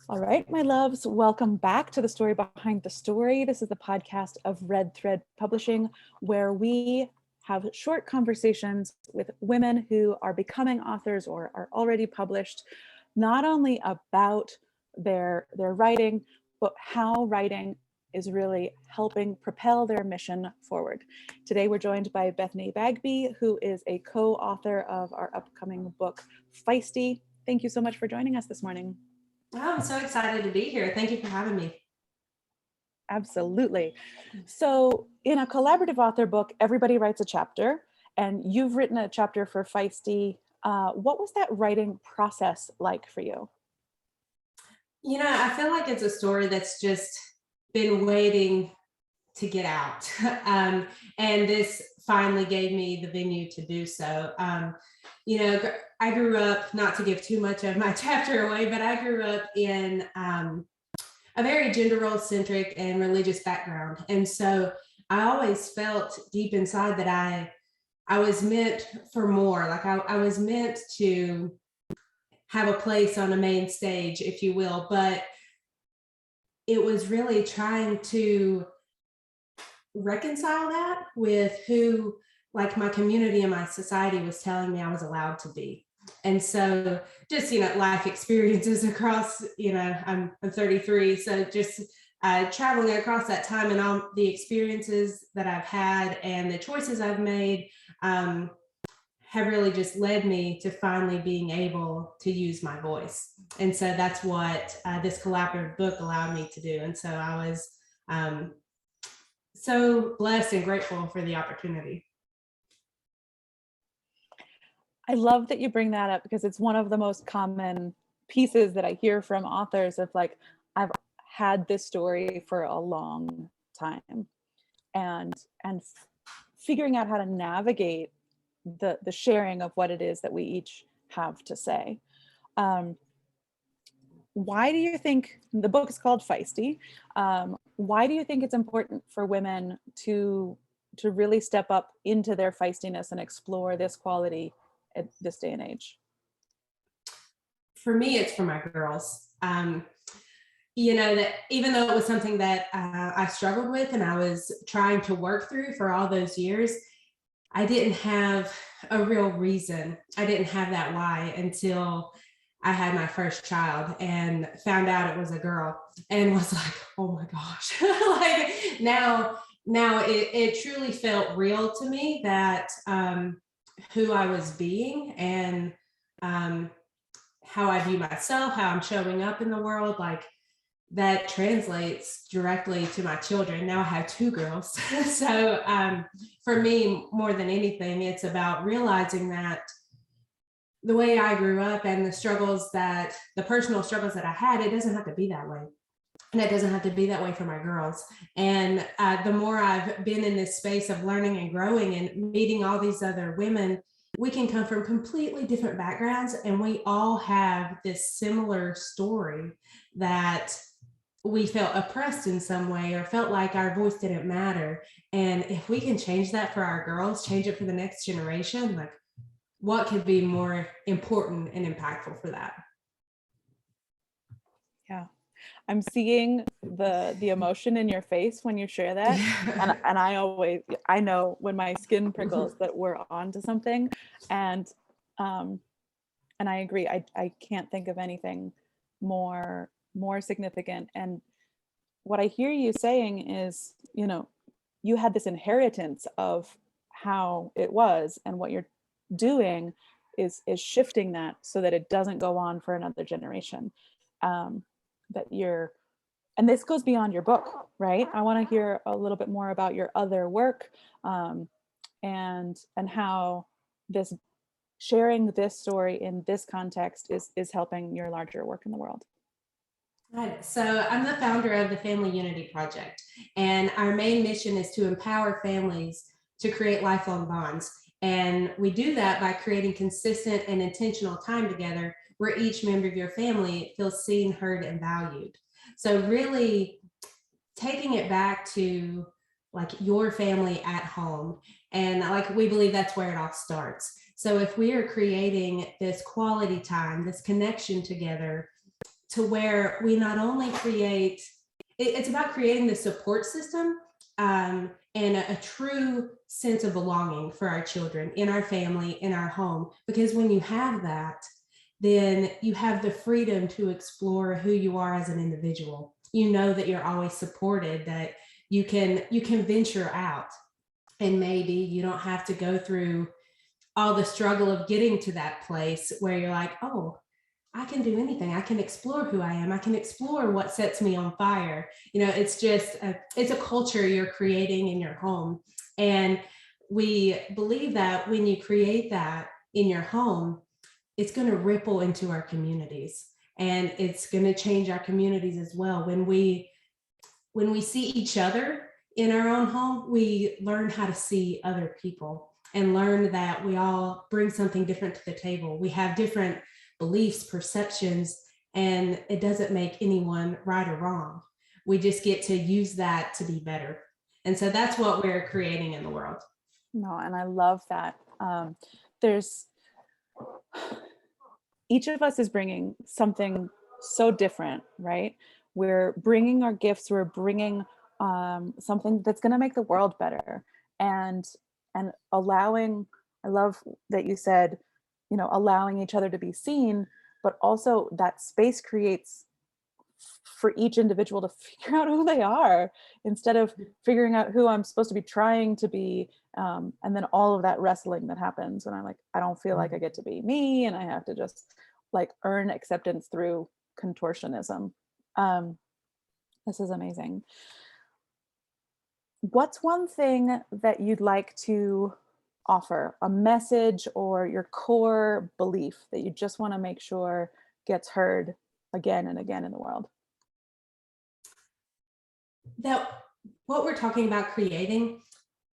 All right, my loves, welcome back to the story behind the story. This is the podcast of Red Thread Publishing, where we have short conversations with women who are becoming authors or are already published, not only about their writing, but how writing is really helping propel their mission forward. Today, we're joined by Bethany Bagby, who is a co-author of our upcoming book, FEISTY. Thank you so much for joining us this morning. Oh, I'm so excited to be here. Thank you for having me. Absolutely. So in a collaborative author book, everybody writes a chapter, and you've written a chapter for FEISTY. What was that writing process like for you? You know, I feel like it's a story that's just been waiting to get out. And this finally gave me the venue to do so. You know, I grew up, not to give too much of my chapter away, but I grew up in a very gender role centric and religious background. And so I always felt deep inside that I was meant for more. Like I was meant to have a place on a main stage, if you will, but it was really trying to reconcile that with who, like, my community and my society was telling me I was allowed to be. And so just, life experiences across, I'm 33. So just traveling across that time and all the experiences that I've had and the choices I've made have really just led me to finally being able to use my voice. And so that's what this collaborative book allowed me to do. And so I was so blessed and grateful for the opportunity. I love that you bring that up, because it's one of the most common pieces that I hear from authors of, like, I've had this story for a long time, and figuring out how to navigate the sharing of what it is that we each have to say. Why do you think the book is called FEISTY? Why do you think it's important for women to really step up into their feistiness and explore this quality at this day and age? For me, it's for my girls. That even though it was something that I struggled with and I was trying to work through for all those years, I didn't have a real reason. I didn't have that why until I had my first child and found out it was a girl and was like, oh my gosh. Like now it truly felt real to me that who I was being and how I view myself, how I'm showing up in the world, like that translates directly to my children. Now I have two girls. So for me, more than anything, it's about realizing that the way I grew up and the personal struggles that I had, it doesn't have to be that way. And it doesn't have to be that way for my girls. And the more I've been in this space of learning and growing and meeting all these other women, we can come from completely different backgrounds, and we all have this similar story that we felt oppressed in some way or felt like our voice didn't matter. And if we can change that for our girls, change it for the next generation, like, what could be more important and impactful for that? Yeah, I'm seeing the emotion in your face when you share that. And I know when my skin prickles that we're on to something. And I agree. I can't think of anything more significant. And what I hear you saying is, you had this inheritance of how it was, and what you're doing is shifting that so that it doesn't go on for another generation. And this goes beyond your book, right? I want to hear a little bit more about your other work, and how this sharing this story in this context is helping your larger work in the world. Right. So I'm the founder of the Family Unity Project, and our main mission is to empower families to create lifelong bonds. And we do that by creating consistent and intentional time together where each member of your family feels seen, heard, and valued. So really taking it back to, like, your family at home. And, like, we believe that's where it all starts. So if we are creating this quality time, this connection together, to where we not only create, it's about creating the support system and a true sense of belonging for our children, in our family, in our home. Because when you have that, then you have the freedom to explore who you are as an individual. You know that you're always supported, that you can venture out, and maybe you don't have to go through all the struggle of getting to that place where you're like, oh, I can do anything. I can explore who I am. I can explore what sets me on fire. You know, it's just, it's a culture you're creating in your home. And we believe that when you create that in your home, it's going to ripple into our communities, and it's going to change our communities as well. When we see each other in our own home, we learn how to see other people and learn that we all bring something different to the table. We have different beliefs, perceptions, and it doesn't make anyone right or wrong. We just get to use that to be better. And so that's what we're creating in the world. No, and I love that. There's each of us is bringing something so different, right? We're bringing our gifts. We're bringing something that's going to make the world better, and allowing. I love that you said, you know, allowing each other to be seen, but also that space creates for each individual to figure out who they are, instead of figuring out who I'm supposed to be trying to be. And then all of that wrestling that happens when I'm like, I don't feel like I get to be me, and I have to just like earn acceptance through contortionism. This is amazing. What's one thing that you'd like to offer, a message or your core belief that you just want to make sure gets heard again and again in the world? That what we're talking about creating,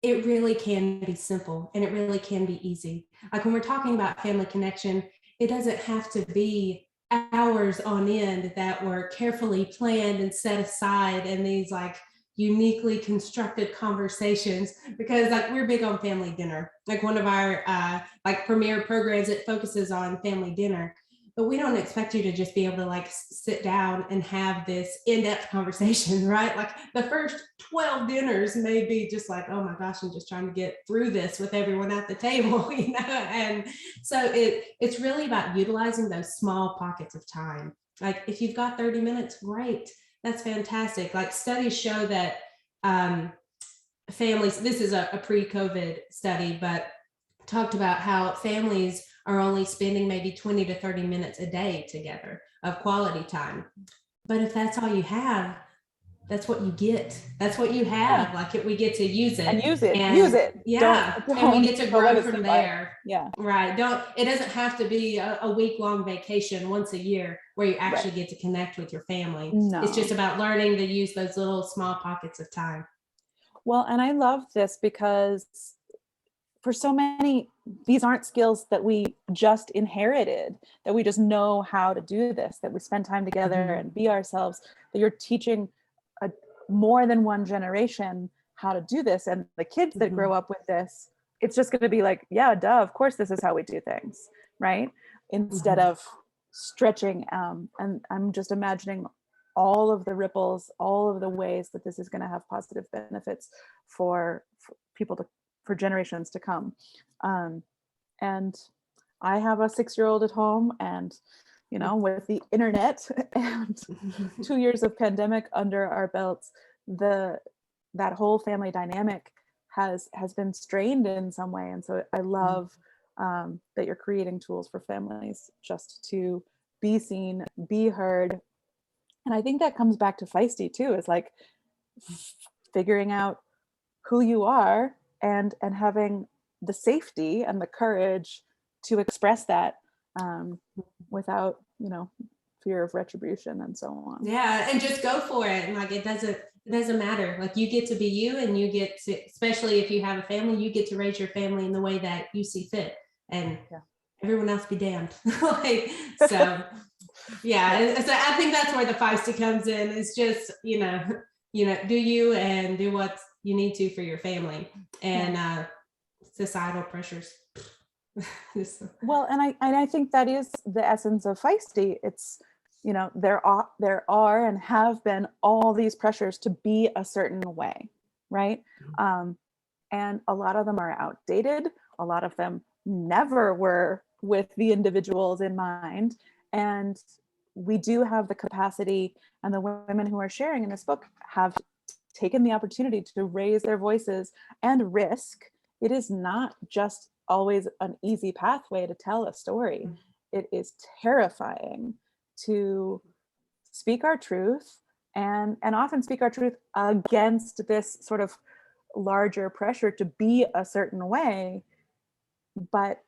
it really can be simple, and it really can be easy. Like when we're talking about family connection, it doesn't have to be hours on end that were carefully planned and set aside, and these like uniquely constructed conversations, because like we're big on family dinner. Like one of our like premier programs, it focuses on family dinner. But we don't expect you to just be able to like sit down and have this in-depth conversation, right? Like the first 12 dinners may be just like, oh my gosh, I'm just trying to get through this with everyone at the table, you know? And so it's really about utilizing those small pockets of time. Like if you've got 30 minutes, great. That's fantastic. Like studies show that families, this is a pre-COVID study, but talked about how families are only spending maybe 20 to 30 minutes a day together of quality time. But if that's all you have, that's what you get. That's what you have. Like we get to use it. And use it. And use it. yeah. And we get to grow from there. Yeah. Right. It doesn't have to be a week-long vacation once a year where you actually get to connect with your family. No. It's just about learning to use those little small pockets of time. Well, and I love this because for so many, these aren't skills that we just inherited, that we just know how to do this, that we spend time together and be ourselves, that you're teaching more than one generation how to do this. And the kids that grow up with this, it's just going to be like, yeah, duh, of course, this is how we do things, right? Instead of stretching. And I'm just imagining all of the ripples, all of the ways that this is going to have positive benefits for people for generations to come. And I have a 6-year-old at home, and, you know, with the internet and 2 years of pandemic under our belts, that whole family dynamic has been strained in some way. And so I love that you're creating tools for families just to be seen, be heard. And I think that comes back to FEISTY too, is like figuring out who you are and having the safety and the courage to express that without, you know, fear of retribution and so on. Yeah, and just go for it. And like it doesn't matter. Like you get to be you, and you get to, especially if you have a family, you get to raise your family in the way that you see fit, and everyone else be damned. Like so. Yeah, so I think that's where the FEISTY comes in. It's just, you know, do you and do what you need to for your family, and societal pressures. Well, and I think that is the essence of FEISTY. It's there are and have been all these pressures to be a certain way, right? And a lot of them are outdated. A lot of them never were with the individuals in mind. And we do have the capacity, and the women who are sharing in this book have taken the opportunity to raise their voices and risk. It is not just always an easy pathway to tell a story. It is terrifying to speak our truth, and often speak our truth against this sort of larger pressure to be a certain way. But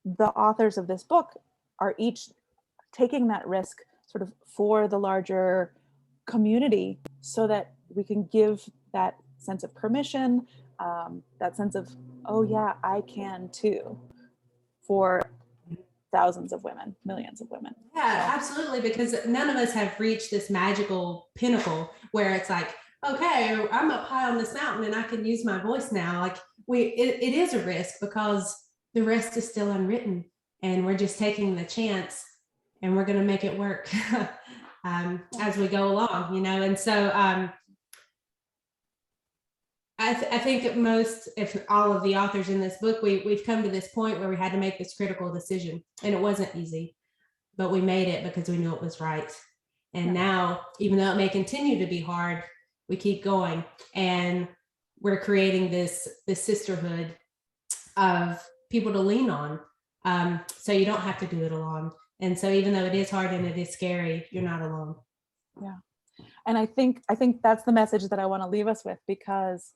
the authors of this book are each taking that risk sort of for the larger community, so that we can give that sense of permission, that sense of, oh yeah, I can too, for thousands of women, millions of women. Yeah, absolutely. Because none of us have reached this magical pinnacle where it's like, okay, I'm up high on this mountain and I can use my voice now. Like it is a risk, because the rest is still unwritten, and we're just taking the chance, and we're going to make it work as we go along, And so I think most, if all of the authors in this book, we've come to this point where we had to make this critical decision, and it wasn't easy, but we made it because we knew it was right. And now, even though it may continue to be hard, we keep going, and we're creating this sisterhood of people to lean on. So you don't have to do it alone. And so even though it is hard and it is scary, you're not alone. Yeah. And I think that's the message that I want to leave us with, because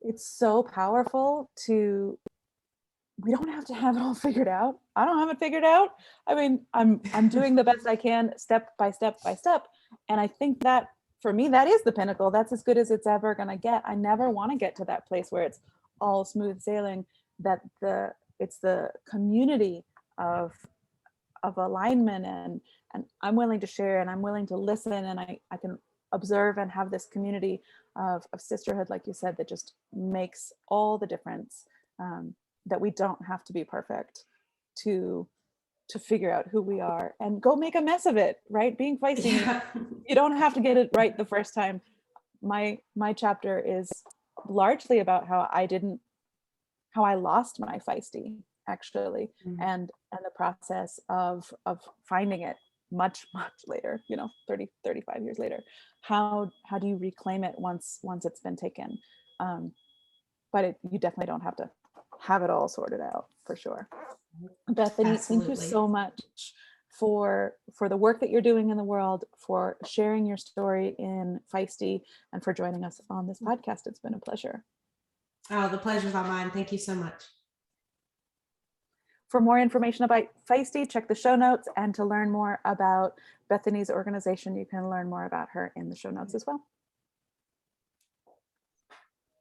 it's so powerful we don't have to have it all figured out. I don't have it figured out. I mean, I'm doing the best I can, step by step by step. And I think that for me, that is the pinnacle. That's as good as it's ever going to get. I never want to get to that place where it's all smooth sailing, that it's the community of alignment, and I'm willing to share, and I'm willing to listen, and I can observe and have this community of sisterhood, like you said, that just makes all the difference, that we don't have to be perfect to figure out who we are and go make a mess of it, right? Being feisty, you don't have to get it right the first time. My chapter is largely about how I lost my feisty, actually, and the process of finding it much later, 30 35 years later. How do you reclaim it once it's been taken? But you definitely don't have to have it all sorted out, for sure. Bethany, Absolutely. thank you so much for the work that you're doing in the world, for sharing your story in Feisty, and for joining us on this podcast. It's been a pleasure. Oh, the pleasure's all mine. Thank you so much. For more information about Feisty, check the show notes, and to learn more about Bethany's organization, you can learn more about her in the show notes as well.